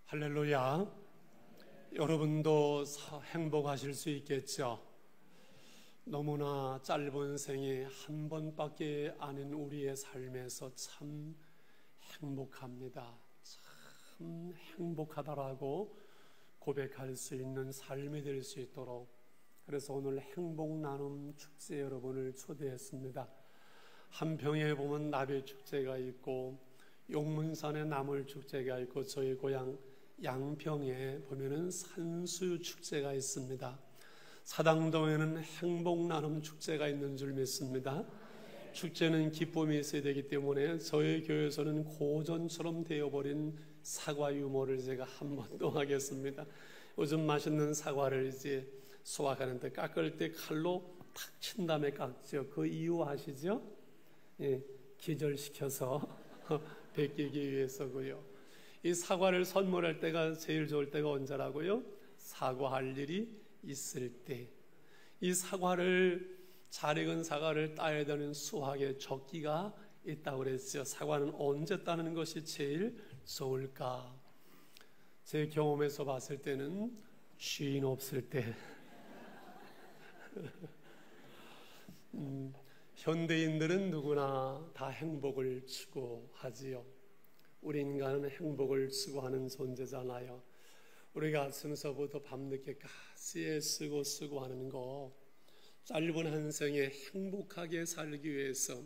할렐루야. 여러분도 행복하실 수 있겠죠? 너무나 짧은 생에 한 번밖에 아닌 우리의 삶에서 참 행복합니다. 참 행복하다라고 고백할 수 있는 삶이 될 수 있도록, 그래서 오늘 행복 나눔 축제 여러분을 초대했습니다. 한평에 보면 나비 축제가 있고, 용문산에 나물 축제가 있고, 저희 고향 양평에 보면은 산수 축제가 있습니다. 사당동에는 행복 나눔 축제가 있는 줄 믿습니다. 축제는 기쁨이 있어야 되기 때문에 저희 교회에서는 고전처럼 되어버린 사과 유머를 제가 한 번 더 하겠습니다. 요즘 맛있는 사과를 이제 수확하는데 깎을 때 칼로 탁 친 다음에 깎죠. 그 이유 아시죠? 예, 기절시켜서 베끼기 위해서고요. 이 사과를 선물할 때가 제일 좋을 때가 언제라고요? 사과할 일이 있을 때. 이 사과를, 잘 익은 사과를 따야 되는 수확의 적기가 있다고 그랬죠. 사과는 언제 따는 것이 제일 좋을까? 제 경험에서 봤을 때는 쉰 없을 때. 현대인들은 누구나 다 행복을 추구하지요. 우리 인간은 행복을 추구하는 존재잖아요. 우리가 아침서부터 밤늦게까지 애쓰고 하는 거, 짧은 한 생에 행복하게 살기 위해서,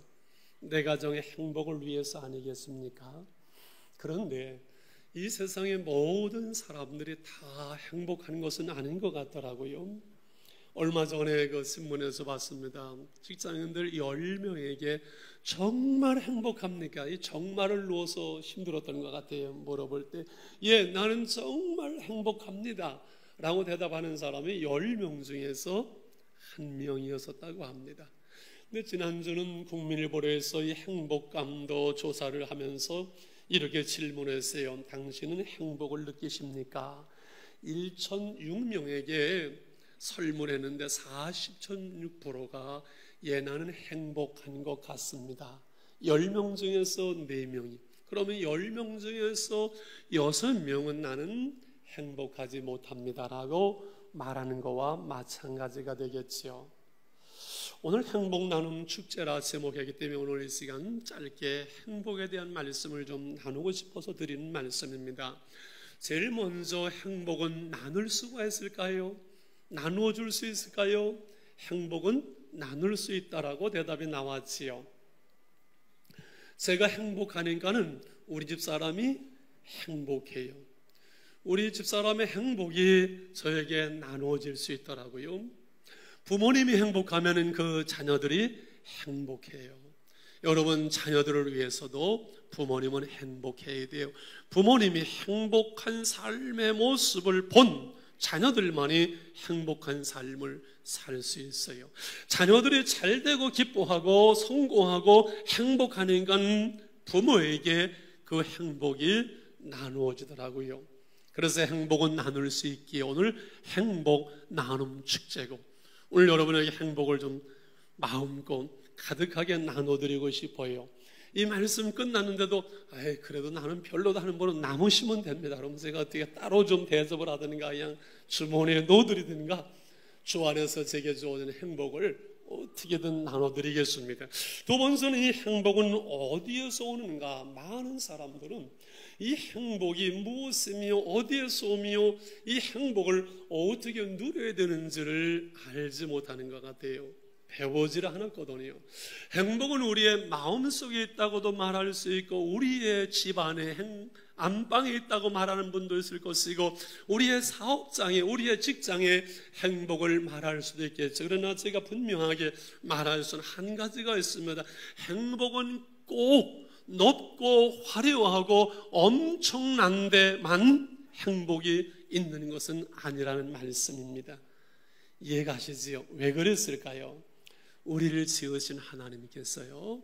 내 가정의 행복을 위해서 아니겠습니까? 그런데 이 세상의 모든 사람들이 다 행복한 것은 아닌 것 같더라고요. 얼마 전에 그 신문에서 봤습니다. 직장인들 10명에게 정말 행복합니까? 이 정말을 놓아서 힘들었던 것 같아요. 물어볼 때 예, 나는 정말 행복합니다 라고 대답하는 사람이 10명 중에서 1명이었었다고 합니다. 근데 지난주는 국민일보에서 이 행복감도 조사를 하면서 이렇게 질문했어요. 당신은 행복을 느끼십니까? 1,006명에게 설문했는데 40.6%가 예, 나는 행복한 것 같습니다. 10명 중에서 4명이, 그러면 10명 중에서 6명은 나는 행복하지 못합니다 라고 말하는 것과 마찬가지가 되겠죠. 오늘 행복 나눔 축제라 제목이기 때문에 오늘 이 시간 짧게 행복에 대한 말씀을 좀 나누고 싶어서 드리는 말씀입니다. 제일 먼저, 행복은 나눌 수가 있을까요? 나누어 줄 수 있을까요? 행복은 나눌 수 있다라고 대답이 나왔지요. 제가 행복하니까는 우리 집사람이 행복해요. 우리 집사람의 행복이 저에게 나누어질 수 있더라고요. 부모님이 행복하면 그 자녀들이 행복해요. 여러분, 자녀들을 위해서도 부모님은 행복해야 돼요. 부모님이 행복한 삶의 모습을 본 자녀들만이 행복한 삶을 살 수 있어요. 자녀들이 잘되고 기뻐하고 성공하고 행복하니까 부모에게 그 행복이 나누어지더라고요. 그래서 행복은 나눌 수 있기에 오늘 행복 나눔 축제고, 오늘 여러분에게 행복을 좀 마음껏 가득하게 나눠드리고 싶어요. 이 말씀 끝났는데도 그래도 나는 별로다 하는 분은 남으시면 됩니다. 그럼 제가 어떻게 따로 좀 대접을 하든가 그냥 주머니에 넣어드리든가 주 안에서 제게 주어진 행복을 어떻게든 나눠드리겠습니다. 두 번째는, 이 행복은 어디에서 오는가? 많은 사람들은 이 행복이 무엇이며 어디에서 오며 이 행복을 어떻게 누려야 되는지를 알지 못하는 것 같아요. 배우질 않았거든요. 행복은 우리의 마음속에 있다고도 말할 수 있고, 우리의 집안에 안방에 있다고 말하는 분도 있을 것이고, 우리의 사업장에, 우리의 직장에 행복을 말할 수도 있겠죠. 그러나 제가 분명하게 말할 수는 한 가지가 있습니다. 행복은 꼭 높고 화려하고 엄청난 데만 행복이 있는 것은 아니라는 말씀입니다. 이해가시지요? 왜 그랬을까요? 우리를 지으신 하나님께서요,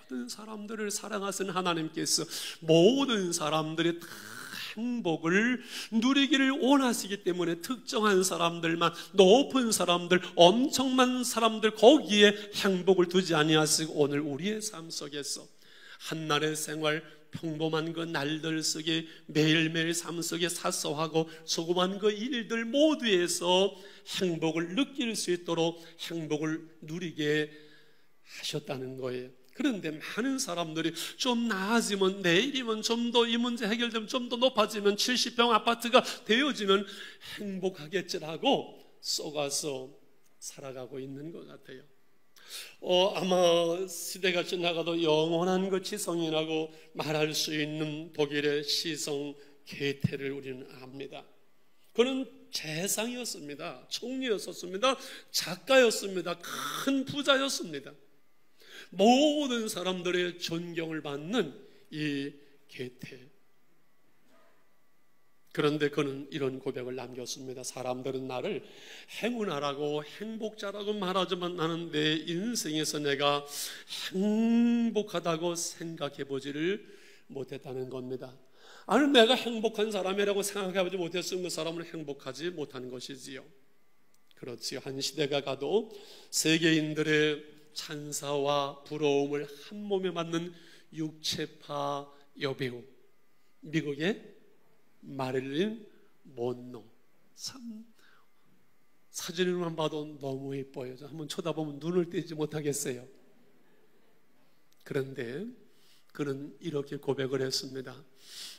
모든 사람들을 사랑하신 하나님께서 모든 사람들이 다 행복을 누리기를 원하시기 때문에 특정한 사람들만, 높은 사람들, 엄청 많은 사람들, 거기에 행복을 두지 아니하시고 오늘 우리의 삶 속에서 한날의 생활, 평범한 그 날들 속에 매일매일 삶 속에 사소하고 조그만 그 일들 모두에서 행복을 느낄 수 있도록 행복을 누리게 하셨다는 거예요. 그런데 많은 사람들이 좀 나아지면, 내일이면 좀 더 이 문제 해결되면, 좀 더 높아지면, 70평 아파트가 되어지면 행복하겠지라고 속아서 살아가고 있는 것 같아요. 아마 시대가 지나가도 영원한 그 지성이라고 말할 수 있는 독일의 시성 게테를 우리는 압니다. 그는 재상이었습니다. 총리였었습니다. 작가였습니다. 큰 부자였습니다. 모든 사람들의 존경을 받는 이 게테. 그런데 그는 이런 고백을 남겼습니다. 사람들은 나를 행운아라고 행복자라고 말하지만 나는 내 인생에서 내가 행복하다고 생각해 보지를 못했다는 겁니다. 아니, 내가 행복한 사람이라고 생각해 보지 못했으면 그 사람은 행복하지 못한 것이지요. 그렇지요. 한 시대가 가도 세계인들의 찬사와 부러움을 한 몸에 맞는 육체파 여배우, 미국의 마릴린 먼로. 참 사진으로만 봐도 너무 예뻐요. 한번 쳐다보면 눈을 떼지 못하겠어요. 그런데 그는 이렇게 고백을 했습니다.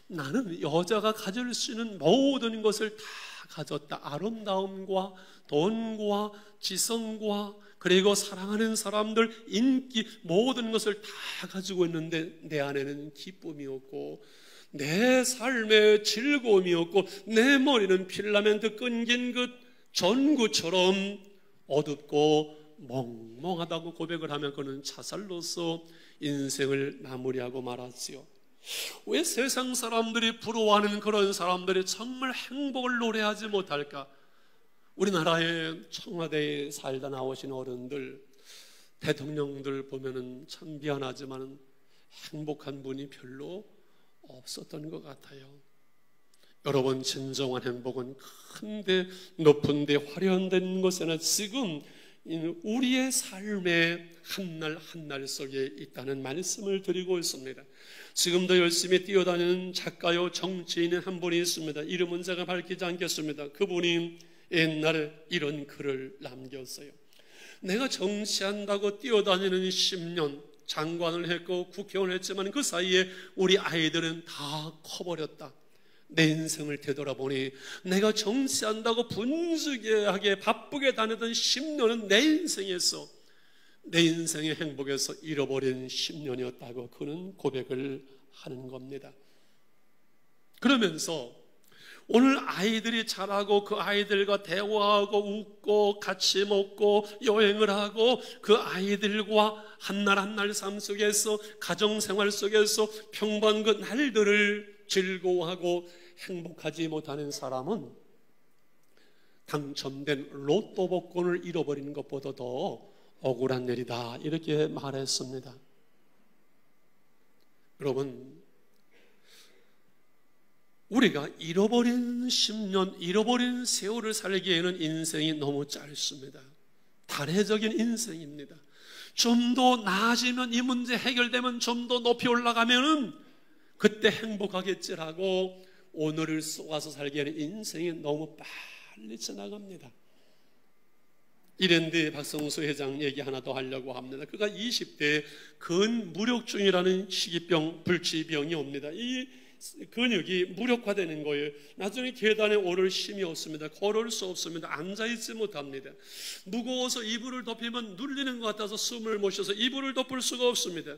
나는 여자가 가질 수 있는 모든 것을 다 가졌다. 아름다움과 돈과 지성과 그리고 사랑하는 사람들, 인기, 모든 것을 다 가지고 있는데 내 안에는 기쁨이 없고 내 삶의 즐거움이 없고 내 머리는 필라멘트 끊긴 그 전구처럼 어둡고 멍멍하다고 고백을 하면 그는 자살로서 인생을 마무리하고 말았지요. 왜 세상 사람들이 부러워하는 그런 사람들이 정말 행복을 노래하지 못할까? 우리나라의 청와대에 살다 나오신 어른들, 대통령들 보면은 참 미안하지만 행복한 분이 별로 없었던 것 같아요. 여러분, 진정한 행복은 큰데 높은데 화려한 것에는 지금 우리의 삶의 한날 한날 속에 있다는 말씀을 드리고 있습니다. 지금도 열심히 뛰어다니는 작가요 정치인의 한 분이 있습니다. 이름은 제가 밝히지 않겠습니다. 그분이 옛날에 이런 글을 남겼어요. 내가 정치한다고 뛰어다니는 10년 장관을 했고 국회의원을 했지만 그 사이에 우리 아이들은 다 커버렸다. 내 인생을 되돌아보니 내가 정치한다고 분주하게 바쁘게 다니던 10년은 내 인생에서, 내 인생의 행복에서 잃어버린 10년이었다고 그는 고백을 하는 겁니다. 그러면서 오늘 아이들이 자라고 그 아이들과 대화하고 웃고 같이 먹고 여행을 하고 그 아이들과 한날 한날 삶 속에서 가정생활 속에서 평범한 그 날들을 즐거워하고 행복하지 못하는 사람은 당첨된 로또 복권을 잃어버리는 것보다 더 억울한 일이다, 이렇게 말했습니다. 여러분, 우리가 잃어버린 10년, 잃어버린 세월을 살기에는 인생이 너무 짧습니다. 단회적인 인생입니다. 좀 더 나아지면, 이 문제 해결되면, 좀 더 높이 올라가면은 그때 행복하겠지라고 오늘을 쏘아서 살기에는 인생이 너무 빨리 지나갑니다. 이랜드 박성수 회장 얘기 하나 더 하려고 합니다. 그가 20대에 근무력증이라는 희귀병, 불치병이 옵니다. 이 근육이 무력화되는 거예요. 나중에 계단에 오를 힘이 없습니다. 걸을 수 없습니다. 앉아있지 못합니다. 무거워서 이불을 덮이면 눌리는 것 같아서 숨을 못 쉬어서 이불을 덮을 수가 없습니다.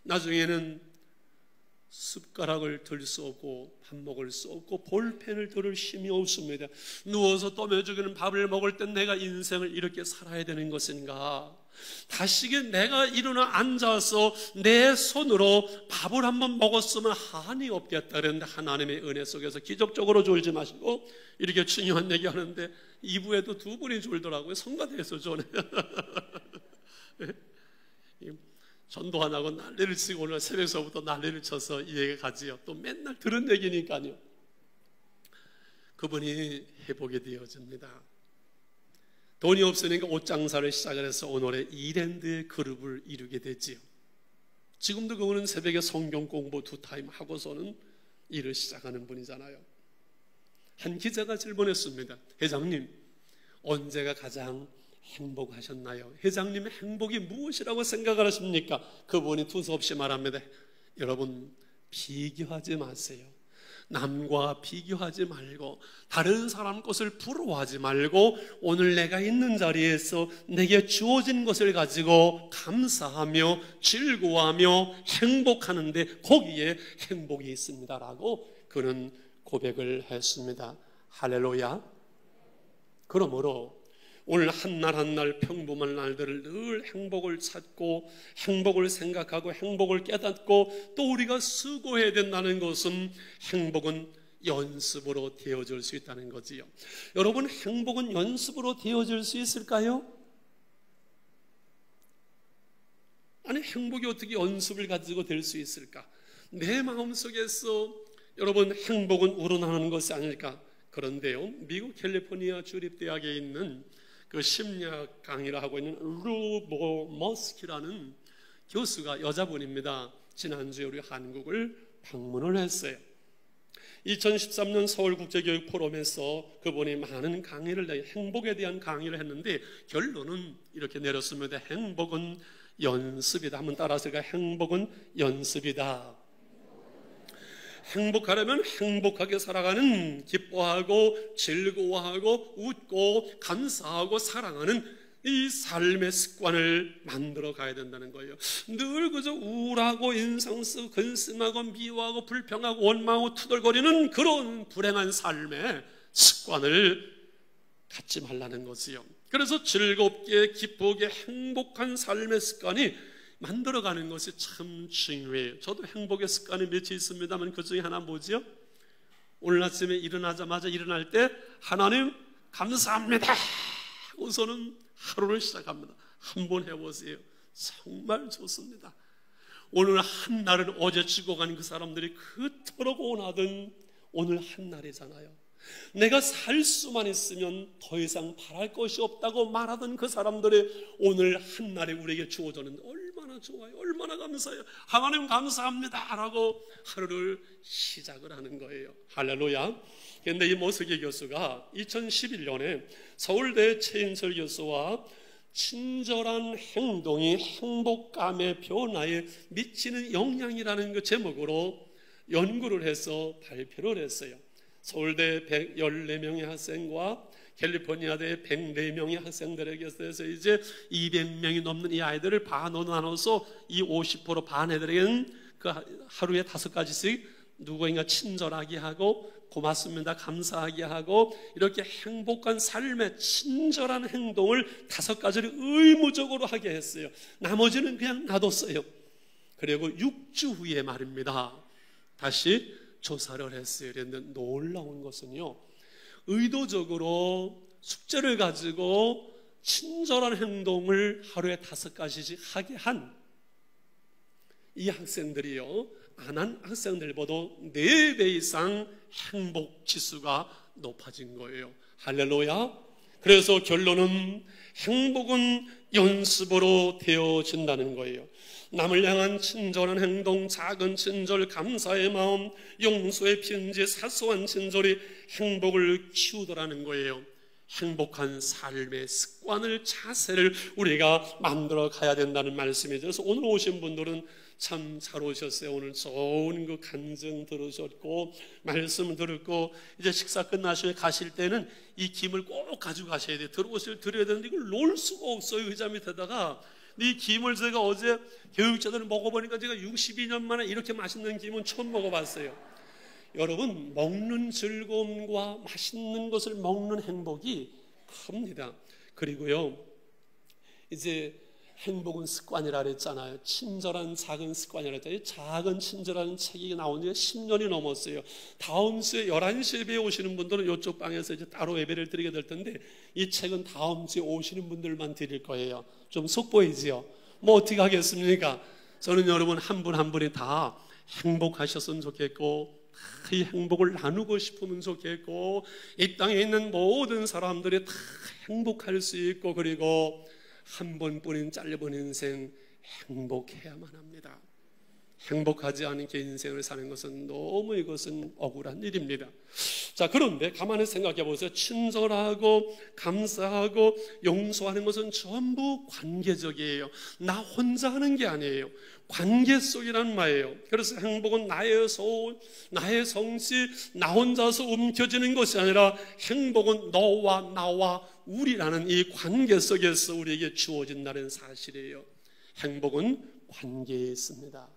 나중에는 숟가락을 들 수 없고 밥 먹을 수 없고 볼펜을 들을 힘이 없습니다. 누워서 떠매죽이는 밥을 먹을 땐 내가 인생을 이렇게 살아야 되는 것인가? 다시게 내가 일어나 앉아서 내 손으로 밥을 한번 먹었으면 한이 없겠다 그랬는데 하나님의 은혜 속에서 기적적으로 졸지 마시고 이렇게 중요한 얘기 하는데 2부에도 2분이 졸더라고요. 성가대에서 졸네. 전도 안 하고 난리를 치고 오늘 새벽서부터 난리를 쳐서 이 얘기가 가지요. 또 맨날 들은 얘기니까요. 그분이 회복이 되어집니다. 돈이 없으니까 옷 장사를 시작을 해서 오늘의 이랜드의 그룹을 이루게 됐지요. 지금도 그분은 새벽에 성경 공부 2타임 하고서는 일을 시작하는 분이잖아요. 한 기자가 질문했습니다. 회장님, 언제가 가장 행복하셨나요? 회장님의 행복이 무엇이라고 생각을 하십니까? 그분이 두서없이 말합니다. 여러분, 비교하지 마세요. 남과 비교하지 말고 다른 사람 것을 부러워하지 말고 오늘 내가 있는 자리에서 내게 주어진 것을 가지고 감사하며 즐거워하며 행복하는데 거기에 행복이 있습니다라고 그는 고백을 했습니다. 할렐루야. 그러므로 오늘 한날 한날 평범한 날들을 늘 행복을 찾고 행복을 생각하고 행복을 깨닫고 또 우리가 수고해야 된다는 것은 행복은 연습으로 되어질 수 있다는 거지요. 여러분, 행복은 연습으로 되어질 수 있을까요? 아니, 행복이 어떻게 연습을 가지고 될 수 있을까? 내 마음속에서 여러분, 행복은 우러나오는 것이 아닐까? 그런데요, 미국 캘리포니아 주립대학에 있는 그 심리학 강의를 하고 있는 루보 머스키라는 교수가 여자분입니다. 지난주에 우리 한국을 방문을 했어요. 2013년 서울국제교육 포럼에서 그분이 많은 강의를, 행복에 대한 강의를 했는데 결론은 이렇게 내렸습니다. 행복은 연습이다. 한번 따라서 행복은 연습이다. 행복하려면 행복하게 살아가는, 기뻐하고 즐거워하고 웃고 감사하고 사랑하는 이 삶의 습관을 만들어 가야 된다는 거예요. 늘 그저 우울하고 인상 쓰고 근심하고 미워하고 불평하고 원망하고 투덜거리는 그런 불행한 삶의 습관을 갖지 말라는 것이요. 그래서 즐겁게 기쁘게 행복한 삶의 습관이 만들어가는 것이 참 중요해요. 저도 행복의 습관이 몇이 있습니다만 그 중에 하나 뭐지요? 오늘 아침에 일어나자마자 일어날 때 하나님 감사합니다 우선은 하루를 시작합니다. 한번 해보세요. 정말 좋습니다. 오늘 한날은 어제 죽어간 그 사람들이 그토록 원하던 오늘 한날이잖아요. 내가 살 수만 있으면 더 이상 바랄 것이 없다고 말하던 그 사람들의 오늘 한날에 우리에게 주어졌는데 얼마나 좋아요. 얼마나 감사해요. 하나님 감사합니다 라고 하루를 시작을 하는 거예요. 할렐루야. 그런데 이 모스기 교수가 2011년에 서울대 최인철 교수와 친절한 행동이 행복감의 변화에 미치는 영향이라는 그 제목으로 연구를 해서 발표를 했어요. 서울대 114명의 학생과 캘리포니아대 104명의 학생들에게서 이제 200명이 넘는 이 아이들을 반으로 나눠서 이 50% 반 애들에게는 그 하루에 5가지씩 누구인가 친절하게 하고 고맙습니다, 감사하게 하고 이렇게 행복한 삶의 친절한 행동을 5가지를 의무적으로 하게 했어요. 나머지는 그냥 놔뒀어요. 그리고 6주 후에 말입니다. 다시 조사를 했어요. 그런데 놀라운 것은요, 의도적으로 숙제를 가지고 친절한 행동을 하루에 5가지씩 하게 한 이 학생들이요, 안 한 학생들보다 4배 이상 행복 지수가 높아진 거예요. 할렐루야. 그래서 결론은 행복은 연습으로 되어진다는 거예요. 남을 향한 친절한 행동, 작은 친절, 감사의 마음, 용서의 편지, 사소한 친절이 행복을 키우더라는 거예요. 행복한 삶의 습관을, 자세를 우리가 만들어 가야 된다는 말씀이죠. 그래서 오늘 오신 분들은 참 잘 오셨어요. 오늘 좋은 그 간증 들으셨고 말씀 들었고 이제 식사 끝나시고 가실 때는 이 김을 꼭 가지고 가셔야 돼요. 드려야 되는데 이걸 놓을 수가 없어요. 의자 밑에다가. 이 김을 제가 어제 교육자들을 먹어보니까 제가 62년 만에 이렇게 맛있는 김은 처음 먹어봤어요. 여러분, 먹는 즐거움과 맛있는 것을 먹는 행복이 큽니다. 그리고요, 이제 행복은 습관이라 그랬잖아요. 친절한 작은 습관이라 그랬잖아요. 작은 친절한 책이 나온 지 10년이 넘었어요. 다음 주에 11시에 예배 오시는 분들은 이쪽 방에서 이제 따로 예배를 드리게 될 텐데 이 책은 다음 주에 오시는 분들만 드릴 거예요. 좀 속보이지요? 뭐 어떻게 하겠습니까? 저는 여러분 한 분 한 분이 다 행복하셨으면 좋겠고 이 행복을 나누고 싶으면 좋겠고 이 땅에 있는 모든 사람들이 다 행복할 수 있고 그리고 한 번뿐인 짧은 인생 행복해야만 합니다. 행복하지 않게 인생을 사는 것은 너무 이것은 억울한 일입니다. 자, 그런데 가만히 생각해 보세요. 친절하고 감사하고 용서하는 것은 전부 관계적이에요. 나 혼자 하는 게 아니에요. 관계 속이란 말이에요. 그래서 행복은 나의 소원, 나의 성취, 나 혼자서 움켜쥐는 것이 아니라 행복은 너와 나와 우리라는 이 관계 속에서 우리에게 주어진다는 사실이에요. 행복은 관계에 있습니다.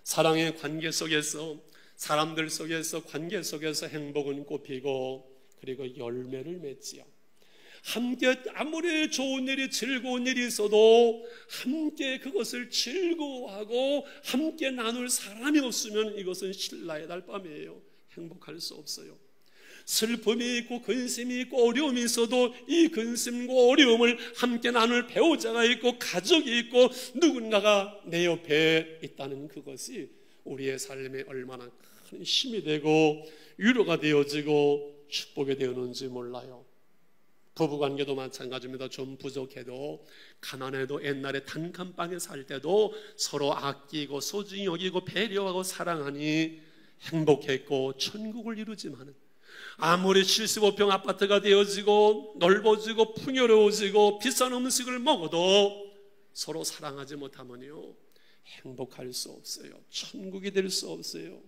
사랑의 관계 속에서, 사람들 속에서, 관계 속에서 행복은 꽃피고 그리고 열매를 맺지요. 함께 아무리 좋은 일이, 즐거운 일이 있어도 함께 그것을 즐거워하고 함께 나눌 사람이 없으면 이것은 신라의 달밤이에요. 행복할 수 없어요. 슬픔이 있고 근심이 있고 어려움이 있어도 이 근심과 어려움을 함께 나눌 배우자가 있고 가족이 있고 누군가가 내 옆에 있다는 그것이 우리의 삶에 얼마나 큰 힘이 되고 위로가 되어지고 축복이 되었는지 몰라요. 부부관계도 마찬가지입니다. 좀 부족해도 가난해도 옛날에 단칸방에 살 때도 서로 아끼고 소중히 여기고 배려하고 사랑하니 행복했고 천국을 이루지만은 아무리 75평 아파트가 되어지고 넓어지고 풍요로워지고 비싼 음식을 먹어도 서로 사랑하지 못하면요 행복할 수 없어요. 천국이 될 수 없어요.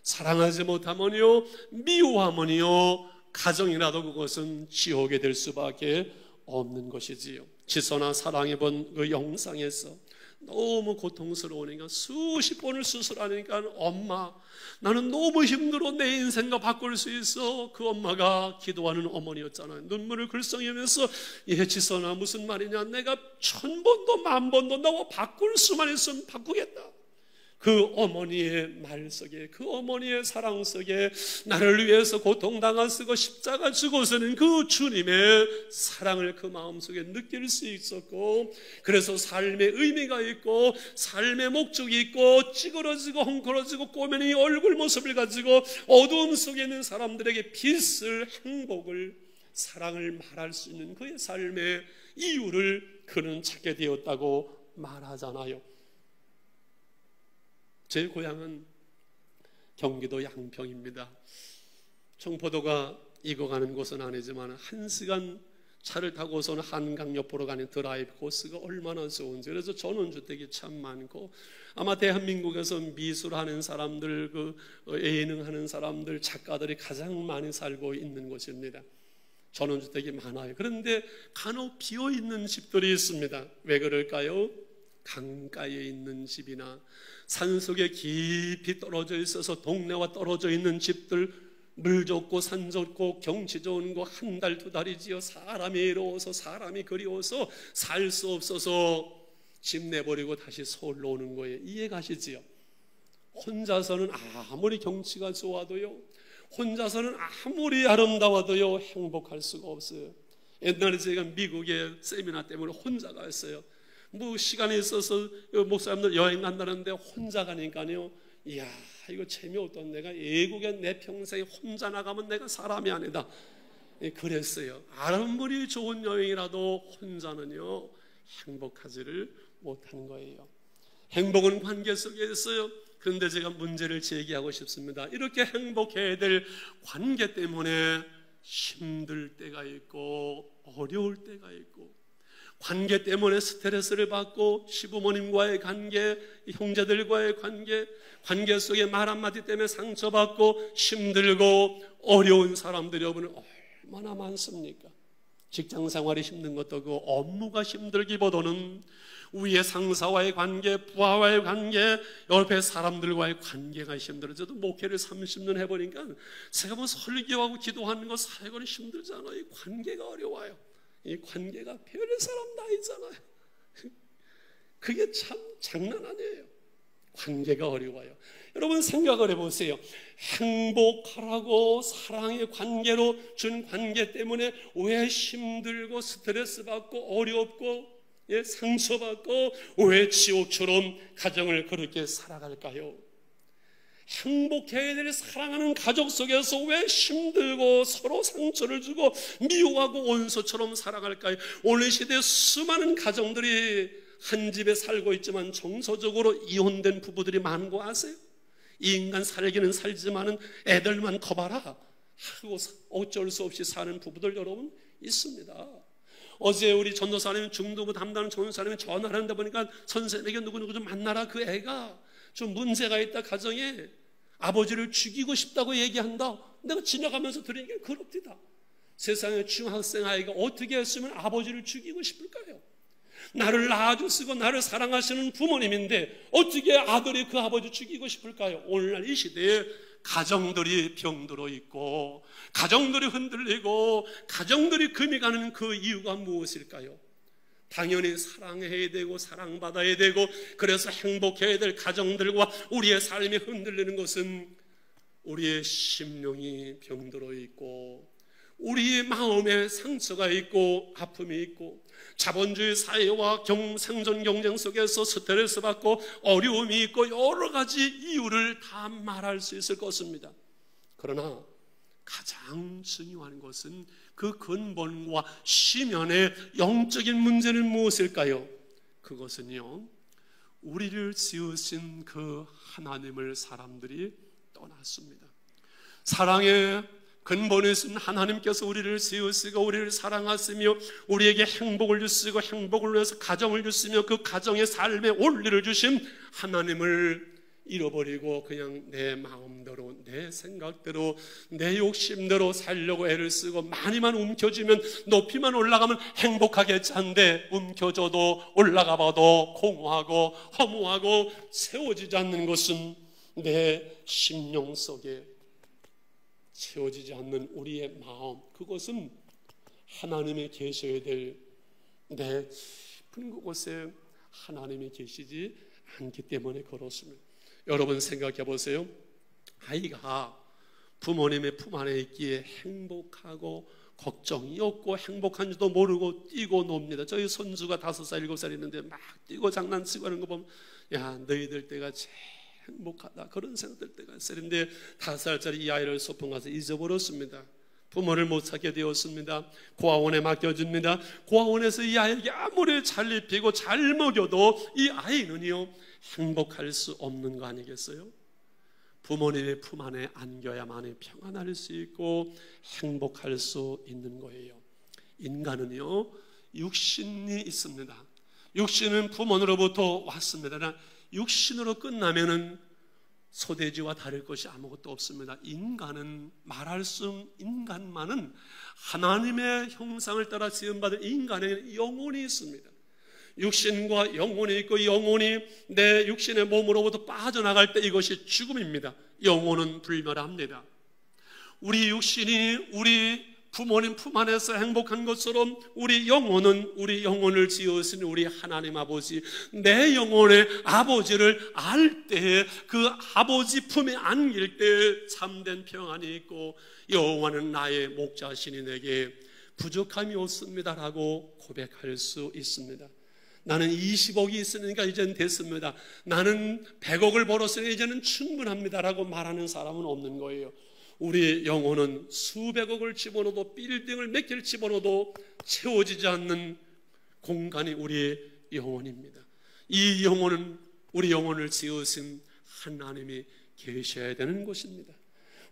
사랑하지 못하면요 미워하면요 가정이라도 그것은 지옥이 될 수밖에 없는 것이지요. 지선아 사랑해본 그 영상에서 너무 고통스러우니까 수십 번을 수술하니까 엄마 나는 너무 힘들어 내 인생과 바꿀 수 있어. 그 엄마가 기도하는 어머니였잖아요. 눈물을 글썽이면서 지선아 무슨 말이냐, 내가 1000번도 10,000번도 너와 바꿀 수만 있으면 바꾸겠다. 그 어머니의 말 속에, 그 어머니의 사랑 속에 나를 위해서 고통당하시고 십자가 죽어서는 그 주님의 사랑을 그 마음속에 느낄 수 있었고, 그래서 삶의 의미가 있고 삶의 목적이 있고 찌그러지고 헝클어지고 꼬매는 이 얼굴 모습을 가지고 어두움 속에 있는 사람들에게 빛을, 행복을, 사랑을 말할 수 있는 그의 삶의 이유를 그는 찾게 되었다고 말하잖아요. 제 고향은 경기도 양평입니다. 청포도가 익어가는 곳은 아니지만 1시간 차를 타고서는 한강 옆으로 가는 드라이브 코스가 얼마나 좋은지. 그래서 전원주택이 참 많고 아마 대한민국에서 미술하는 사람들, 예능하는 사람들, 작가들이 가장 많이 살고 있는 곳입니다. 전원주택이 많아요. 그런데 간혹 비어있는 집들이 있습니다. 왜 그럴까요? 강가에 있는 집이나 산속에 깊이 떨어져 있어서 동네와 떨어져 있는 집들, 물 좋고 산 좋고 경치 좋은 거 한 달, 2달이지요. 사람이 외로워서, 사람이 그리워서 살 수 없어서 집 내버리고 다시 서울로 오는 거예요. 이해가시지요? 혼자서는 아무리 경치가 좋아도요, 혼자서는 아무리 아름다워도요 행복할 수가 없어요. 옛날에 제가 미국에 세미나 때문에 혼자 갔어요. 뭐 시간이 있어서 목사님들 여행 간다는데 혼자 가니까요, 이야 이거 재미없던, 내가 외국에 내 평생에 혼자 나가면 내가 사람이 아니다 그랬어요. 아무리 좋은 여행이라도 혼자는요 행복하지를 못한 거예요. 행복은 관계 속에 있어요. 그런데 제가 문제를 제기하고 싶습니다. 이렇게 행복해야 될 관계 때문에 힘들 때가 있고 어려울 때가 있고, 관계 때문에 스트레스를 받고 시부모님과의 관계, 형제들과의 관계, 관계 속에 말 한마디 때문에 상처받고 힘들고 어려운 사람들이 여러분 얼마나 많습니까? 직장 생활이 힘든 것도 그 업무가 힘들기보다는 위의 상사와의 관계, 부하와의 관계, 옆에 사람들과의 관계가 힘들어요. 저도 목회를 30년 해보니까 제가 뭐 설교하고 기도하는 거 사역은 힘들잖아요. 이 관계가 어려워요. 이 관계가 별의 사람 다 있잖아요. 그게 참 장난 아니에요. 관계가 어려워요. 여러분 생각을 해보세요. 행복하라고 사랑의 관계로 준 관계 때문에 왜 힘들고 스트레스 받고 어렵고 상처받고 왜 지옥처럼 가정을 그렇게 살아갈까요? 행복해야 될 사랑하는 가족 속에서 왜 힘들고 서로 상처를 주고 미워하고 원수처럼 살아갈까요? 오늘 시대에 수많은 가정들이 한 집에 살고 있지만 정서적으로 이혼된 부부들이 많은 거 아세요? 이 인간 살기는 살지만은 애들만 커봐라 하고 어쩔 수 없이 사는 부부들 여러분 있습니다. 어제 우리 전도사님이 중도부 담당하는 전도사님이 전화를 하는데 보니까 선생님에게 누구누구 좀 만나라, 그 애가 좀 문제가 있다, 가정에 아버지를 죽이고 싶다고 얘기한다. 내가 지나가면서 들으니까 그렇디다. 세상에 중학생 아이가 어떻게 했으면 아버지를 죽이고 싶을까요? 나를 낳아주시고 나를 사랑하시는 부모님인데 어떻게 아들이 그 아버지 죽이고 싶을까요? 오늘날 이 시대에 가정들이 병들어 있고 가정들이 흔들리고 가정들이 금이 가는 그 이유가 무엇일까요? 당연히 사랑해야 되고 사랑받아야 되고 그래서 행복해야 될 가정들과 우리의 삶이 흔들리는 것은 우리의 심령이 병들어 있고 우리의 마음에 상처가 있고 아픔이 있고 자본주의 사회와 생존 경쟁 속에서 스트레스 받고 어려움이 있고 여러 가지 이유를 다 말할 수 있을 것입니다. 그러나 가장 중요한 것은 그 근본과 시면의 영적인 문제는 무엇일까요? 그것은요, 우리를 지으신 그 하나님을 사람들이 떠났습니다. 사랑의 근본에 있는 하나님께서 우리를 지으시고 우리를 사랑하시며 우리에게 행복을 주시고 행복을 위해서 가정을 주시며 그 가정의 삶의 원리를 주신 하나님을 잃어버리고 그냥 내 마음대로 내 생각대로 내 욕심대로 살려고 애를 쓰고 많이만 움켜쥐면 높이만 올라가면 행복하겠지 한데 움켜줘도 올라가봐도 공허하고 허무하고 세워지지 않는 것은 내 심령 속에 채워지지 않는 우리의 마음, 그것은 하나님이 계셔야 될 내 깊은 그곳에 하나님이 계시지 않기 때문에 그렇습니다. 여러분 생각해 보세요. 아이가 부모님의 품 안에 있기에 행복하고 걱정이 없고 행복한지도 모르고 뛰고 놉니다. 저희 손주가 5살, 7살 있는데 막 뛰고 장난치고 하는 거 보면 야, 너희들 때가 제일 행복하다 그런 생각 들 때가 있어요. 그런데 5살짜리 이 아이를 소풍 가서 잊어버렸습니다. 부모를 못 찾게 되었습니다. 고아원에 맡겨줍니다. 고아원에서 이 아이에게 아무리 잘 입히고 잘 먹여도 이 아이는요 행복할 수 없는 거 아니겠어요? 부모님의 품 안에 안겨야만이 평안할 수 있고 행복할 수 있는 거예요. 인간은요 육신이 있습니다. 육신은 부모로부터 왔습니다. 육신으로 끝나면은 소돼지와 다를 것이 아무것도 없습니다. 인간은 말할 수 인간만은 하나님의 형상을 따라 지음받은 인간에게는 영혼이 있습니다. 육신과 영혼이 있고 영혼이 내 육신의 몸으로부터 빠져나갈 때 이것이 죽음입니다. 영혼은 불멸합니다. 우리 육신이 우리 부모님 품 안에서 행복한 것처럼 우리 영혼을 지으신 우리 하나님 아버지, 내 영혼의 아버지를 알 때 그 아버지 품에 안길 때 참된 평안이 있고 여호와는 나의 목자시니 내게 부족함이 없습니다라고 고백할 수 있습니다. 나는 20억이 있으니까 이제는 됐습니다. 나는 100억을 벌었으니 이제는 충분합니다라고 말하는 사람은 없는 거예요. 우리 영혼은 수백억을 집어넣어도 빌딩을 몇 개를 집어넣어도 채워지지 않는 공간이 우리의 영혼입니다. 이 영혼은 우리 영혼을 지으신 하나님이 계셔야 되는 것입니다.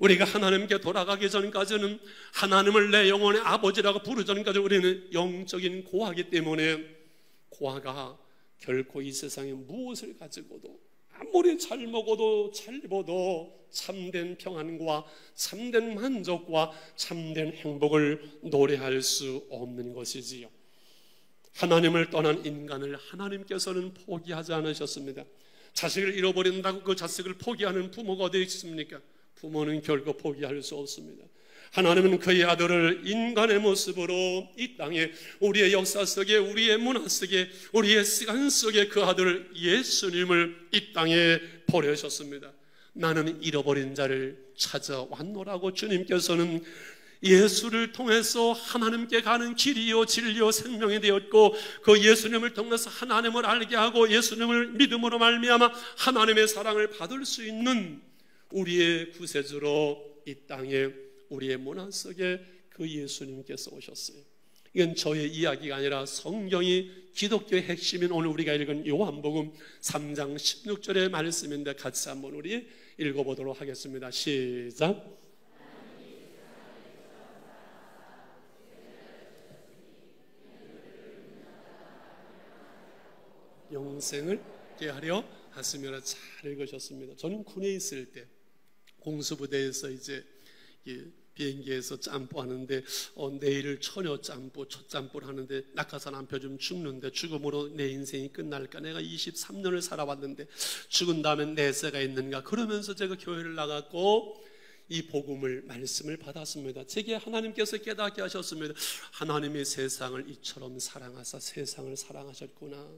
우리가 하나님께 돌아가기 전까지는 하나님을 내 영혼의 아버지라고 부르기 전까지 우리는 영적인 고아이기 때문에 고아가 결코 이 세상에 무엇을 가지고도 아무리 잘 먹어도 잘 입어도 참된 평안과 참된 만족과 참된 행복을 노래할 수 없는 것이지요. 하나님을 떠난 인간을 하나님께서는 포기하지 않으셨습니다. 자식을 잃어버린다고 그 자식을 포기하는 부모가 어디 있습니까? 부모는 결코 포기할 수 없습니다. 하나님은 그의 아들을 인간의 모습으로 이 땅에 우리의 역사 속에 우리의 문화 속에 우리의 시간 속에 그 아들 예수님을 이 땅에 보내셨습니다. 나는 잃어버린 자를 찾아왔노라고 주님께서는 예수를 통해서 하나님께 가는 길이요 진리요 생명이 되었고 그 예수님을 통해서 하나님을 알게 하고 예수님을 믿음으로 말미암아 하나님의 사랑을 받을 수 있는 우리의 구세주로 이 땅에 우리의 문화 속에 그 예수님께서 오셨어요. 이건 저의 이야기가 아니라 성경이 기독교의 핵심인 오늘 우리가 읽은 요한복음 3장 16절의 말씀인데 같이 한번 우리 읽어보도록 하겠습니다. 시작. 영생을 얻게 하려 하시며. 잘 읽으셨습니다. 저는 군에 있을 때 공수부대에서 이제 비행기에서 짬뽀하는데 내일 처녀 짬뽀, 첫 짬뽀를 하는데 낙하산 한 표 좀 죽는데 죽음으로 내 인생이 끝날까? 내가 23년을 살아왔는데 죽은 다음엔 내세가 있는가? 그러면서 제가 교회를 나갔고 이 복음을 말씀을 받았습니다. 제게 하나님께서 깨닫게 하셨습니다. 하나님이 세상을 이처럼 사랑하사 세상을 사랑하셨구나.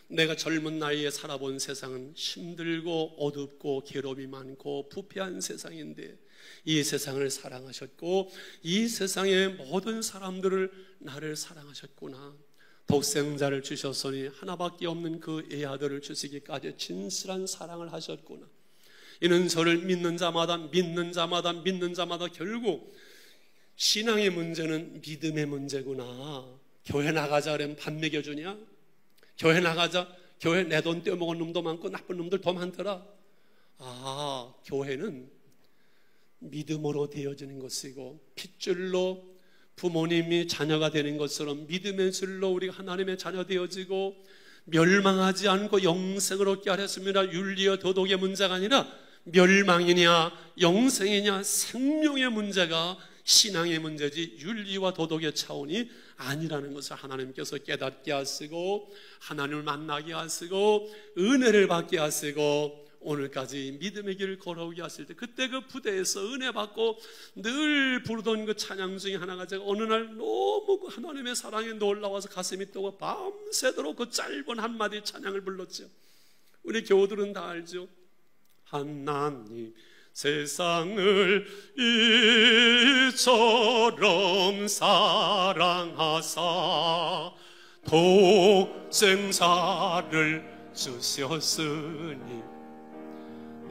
내가 젊은 나이에 살아본 세상은 힘들고 어둡고 괴로움이 많고 부패한 세상인데 이 세상을 사랑하셨고 이 세상의 모든 사람들을 나를 사랑하셨구나. 독생자를 주셨으니 하나밖에 없는 그 애아들을 주시기까지 진실한 사랑을 하셨구나. 이는 저를 믿는 자마다 결국 신앙의 문제는 믿음의 문제구나. 교회 나가자 그러면 밥 먹여주냐? 교회 나가자. 교회 내 돈 떼어먹은 놈도 많고 나쁜 놈들 더 많더라. 교회는 믿음으로 되어지는 것이고 핏줄로 부모님이 자녀가 되는 것처럼 믿음의 줄로 우리가 하나님의 자녀 되어지고 멸망하지 않고 영생을 얻게 하셨습니다. 윤리와 도덕의 문제가 아니라 멸망이냐 영생이냐 생명의 문제가 신앙의 문제지 윤리와 도덕의 차원이 아니라는 것을 하나님께서 깨닫게 하시고 하나님을 만나게 하시고 은혜를 받게 하시고 오늘까지 믿음의 길을 걸어오게 하실 때 그때 그 부대에서 은혜 받고 늘 부르던 그 찬양 중에 하나가 제가 어느 날 너무 그 하나님의 사랑에 놀라워서 가슴이 떠고 밤새도록 그 짧은 한마디 찬양을 불렀죠. 우리 교우들은 다 알죠. 하나님 세상을 이처럼 사랑하사 독생자를 주셨으니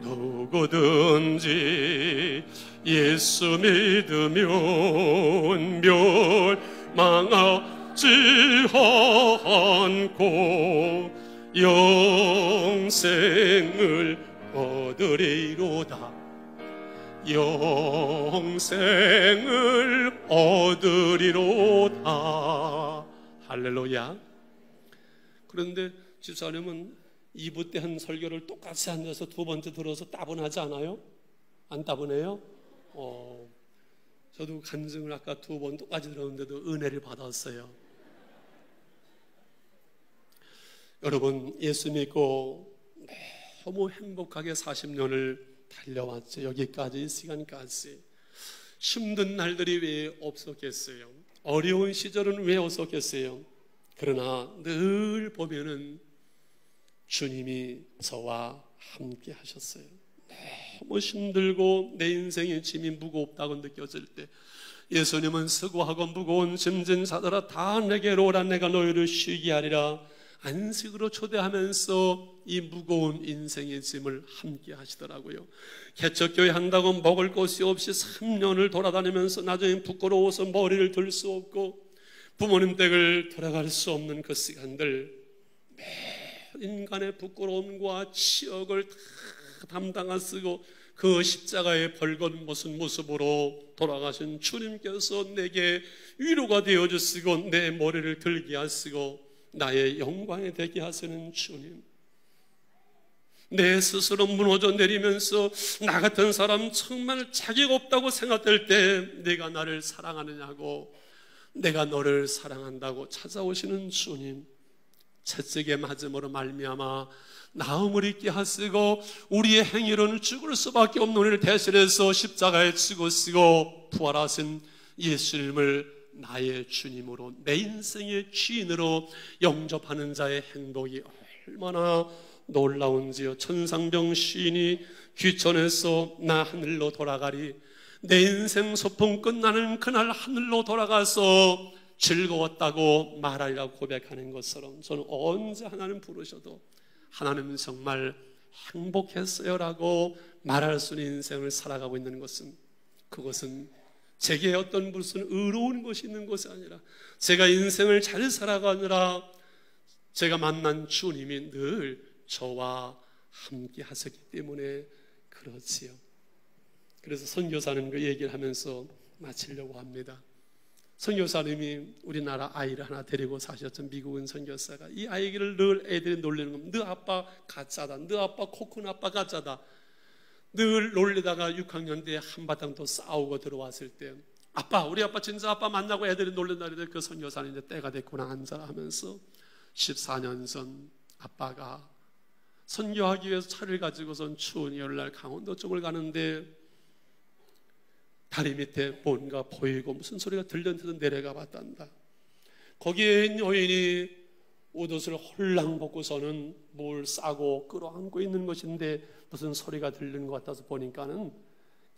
누구든지 예수 믿으면 멸망하지 않고 영생을 얻으리로다. 영생을 얻으리로다. 할렐루야. 그런데 집사님은 2부 때 한 설교를 똑같이 앉아서 두 번째 들어서 따분하지 않아요? 안 따분해요? 저도 간증을 아까 두 번 똑같이 들었는데도 은혜를 받았어요. 여러분 예수 믿고 너무 행복하게 40년을 달려왔죠. 여기까지 이 시간까지. 힘든 날들이 왜 없었겠어요? 어려운 시절은 왜 없었겠어요? 그러나 늘 보면은 주님이 저와 함께 하셨어요. 너무 힘들고 내 인생의 짐이 무겁다고 느껴질 때 예수님은 수고하고 무거운 짐진 자들아 다 내게로 오라 내가 너희를 쉬게 하리라. 안식으로 초대하면서 이 무거운 인생의 짐을 함께 하시더라고요. 개척교회 한다고 먹을 것이 없이 3년을 돌아다니면서 나중에 부끄러워서 머리를 들 수 없고 부모님 댁을 돌아갈 수 없는 그 시간들, 인간의 부끄러움과 치욕을 다 담당하시고 그 십자가의 벌건 무슨 모습으로 돌아가신 주님께서 내게 위로가 되어주시고 내 머리를 들게 하시고 나의 영광이 되게 하시는 주님. 내 스스로 무너져 내리면서 나 같은 사람 정말 자격 없다고 생각될 때 내가 나를 사랑하느냐고, 내가 너를 사랑한다고 찾아오시는 주님. 채찍의 맞음으로 말미암아 나음을 잊게 하시고 우리의 행위로는 죽을 수밖에 없는 우리를 대신해서 십자가에 죽으시고 부활하신 예수님을 나의 주님으로 내 인생의 주인으로 영접하는 자의 행복이 얼마나 놀라운지요. 천상병 시인이 귀천에서 나 하늘로 돌아가리, 내 인생 소풍 끝나는 그날 하늘로 돌아가서 즐거웠다고 말하리라고 고백하는 것처럼 저는 언제 하나님 부르셔도 하나님은 정말 행복했어요 라고 말할 수 있는 인생을 살아가고 있는 것은, 그것은 제게 어떤 무슨 의로운 것이 있는 것이 아니라 제가 인생을 잘 살아가느라 제가 만난 주님이 늘 저와 함께 하셨기 때문에 그렇지요. 그래서 선교사는 그 얘기를 하면서 마치려고 합니다. 선교사님이 우리나라 아이를 하나 데리고 사셨던 미국인 선교사가 이 아이를 늘 애들이 놀리는 겁니다. 너 아빠 가짜다. 너 아빠 코큰 아빠 가짜다. 늘 놀리다가 6학년 때 한바탕 또 싸우고 들어왔을 때 아빠, 우리 아빠 진짜 아빠 만나고 애들이 놀린다. 그 선교사는 이제 때가 됐구나 앉아 하면서 14년 전 아빠가 선교하기 위해서 차를 가지고선 추운 여름날 강원도 쪽을 가는데 다리 밑에 뭔가 보이고 무슨 소리가 들렸는데도 내려가 봤단다. 거기에 있는 여인이 옷을 홀랑 벗고서는 뭘 싸고 끌어안고 있는 것인데 무슨 소리가 들리는 것 같아서 보니까는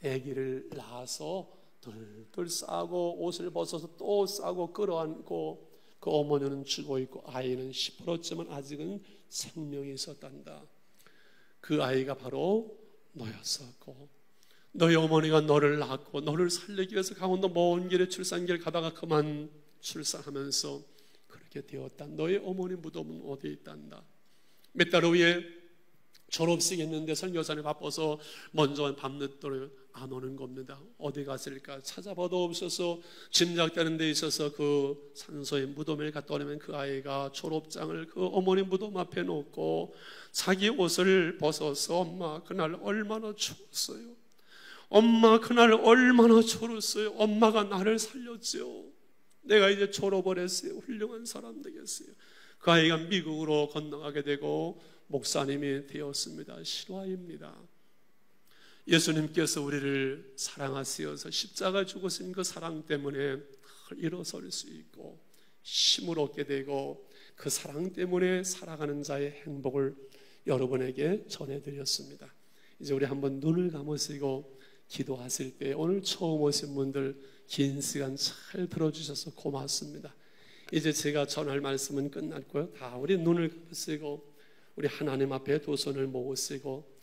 아기를 낳아서 둘둘 싸고 옷을 벗어서 또 싸고 끌어안고 그 어머니는 죽어 있고 아이는 시퍼렇지만 아직은 생명이 있었단다. 그 아이가 바로 너였었고 너희 어머니가 너를 낳고 너를 살리기 위해서 강원도 먼 길에 출산길 가다가 그만 출산하면서 그렇게 되었다. 너희 어머니 무덤은 어디에 있단다. 몇 달 후에 졸업식 했는데 선교사님 바빠서 먼저 밤늦도록 안 오는 겁니다. 어디 갔을까 찾아봐도 없어서 짐작되는 데 있어서 그 산소의 무덤에 갔다 오려면 그 아이가 졸업장을 그 어머니 무덤 앞에 놓고 자기 옷을 벗어서 엄마 그날 얼마나 추웠어요. 엄마 그날 얼마나 졸았어요. 엄마가 나를 살렸죠. 내가 이제 졸업을 했어요. 훌륭한 사람 되겠어요. 그 아이가 미국으로 건너가게 되고 목사님이 되었습니다. 실화입니다. 예수님께서 우리를 사랑하시어서 십자가 죽으신 그 사랑 때문에 일어설 수 있고 힘을 얻게 되고 그 사랑 때문에 살아가는 자의 행복을 여러분에게 전해드렸습니다. 이제 우리 한번 눈을 감으시고 기도하실 때 오늘 처음 오신 분들 긴 시간 잘 들어주셔서 고맙습니다. 이제 제가 전할 말씀은 끝났고요. 다 우리 눈을 감으시고 우리 하나님 앞에 두 손을 모으시고